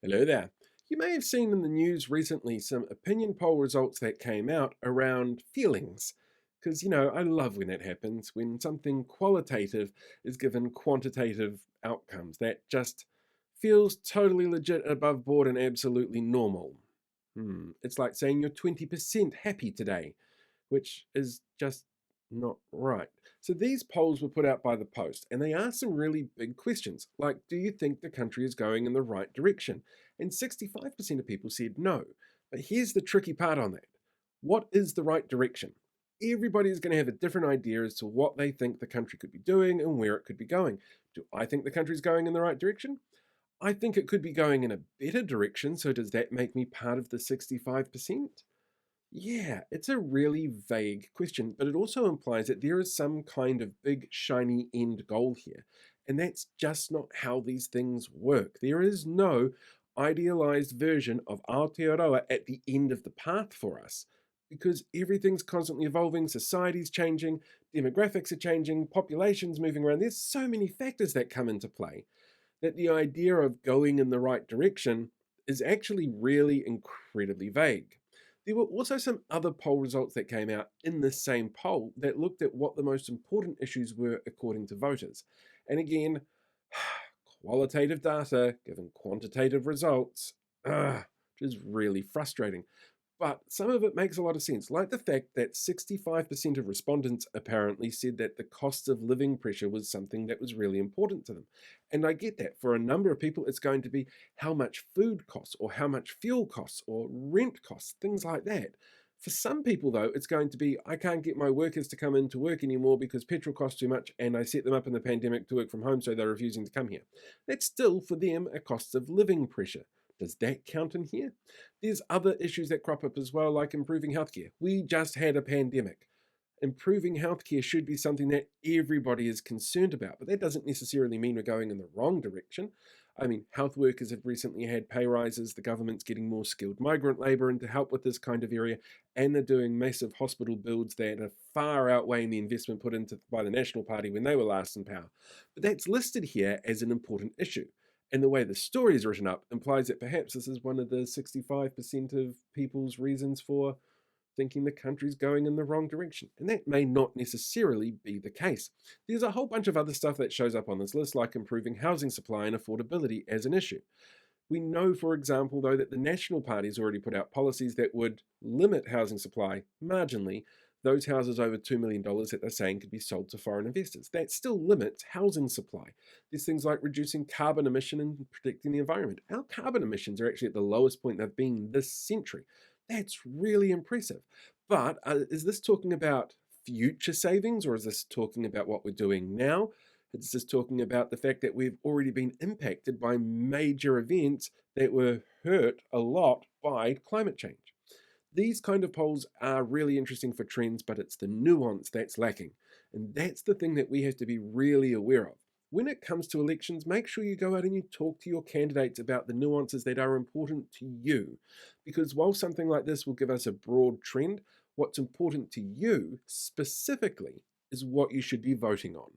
Hello there. You may have seen in the news recently some opinion poll results that came out around feelings. Because, I love when it happens, when something qualitative is given quantitative outcomes. That just feels totally legit, above board, and absolutely normal. It's like saying you're 20% happy today, which is just not right. So these polls were put out by the Post, and they ask some really big questions, like, do you think the country is going in the right direction? And 65% of people said no. But here's the tricky part on that. What is the right direction? Everybody is going to have a different idea as to what they think the country could be doing and where it could be going. Do I think the country's going in the right direction? I think it could be going in a better direction, so does that make me part of the 65%? Yeah, it's a really vague question, but it also implies that there is some kind of big, shiny end goal here. And that's just not how these things work. There is no idealized version of Aotearoa at the end of the path for us, because everything's constantly evolving, society's changing, demographics are changing, population's moving around. There's so many factors that come into play that the idea of going in the right direction is actually really incredibly vague. There were also some other poll results that came out in this same poll that looked at what the most important issues were according to voters. And again, qualitative data given quantitative results, which is really frustrating. But some of it makes a lot of sense, like the fact that 65% of respondents apparently said that the cost of living pressure was something that was really important to them. And I get that. For a number of people, it's going to be how much food costs, or how much fuel costs, or rent costs, things like that. For some people, though, it's going to be, I can't get my workers to come into work anymore because petrol costs too much, and I set them up in the pandemic to work from home, so they're refusing to come here. That's still, for them, a cost of living pressure. Does that count in here? There's other issues that crop up as well, like improving healthcare. We just had a pandemic. Improving healthcare should be something that everybody is concerned about, but that doesn't necessarily mean we're going in the wrong direction. I mean, health workers have recently had pay rises, the government's getting more skilled migrant labour in to help with this kind of area, and they're doing massive hospital builds that are far outweighing the investment put into by the National Party when they were last in power. But that's listed here as an important issue. And the way the story is written up implies that perhaps this is one of the 65% of people's reasons for thinking the country's going in the wrong direction. And that may not necessarily be the case. There's a whole bunch of other stuff that shows up on this list, like improving housing supply and affordability as an issue. We know, for example, though, that the National Party's already put out policies that would limit housing supply marginally. Those houses over $2 million that they're saying could be sold to foreign investors. That still limits housing supply. There's things like reducing carbon emission and protecting the environment. Our carbon emissions are actually at the lowest point they've been this century. That's really impressive. But is this talking about future savings, or is this talking about what we're doing now? It's just talking about the fact that we've already been impacted by major events that were hurt a lot by climate change. These kind of polls are really interesting for trends, but it's the nuance that's lacking. And that's the thing that we have to be really aware of. When it comes to elections, make sure you go out and you talk to your candidates about the nuances that are important to you. Because while something like this will give us a broad trend, what's important to you specifically is what you should be voting on.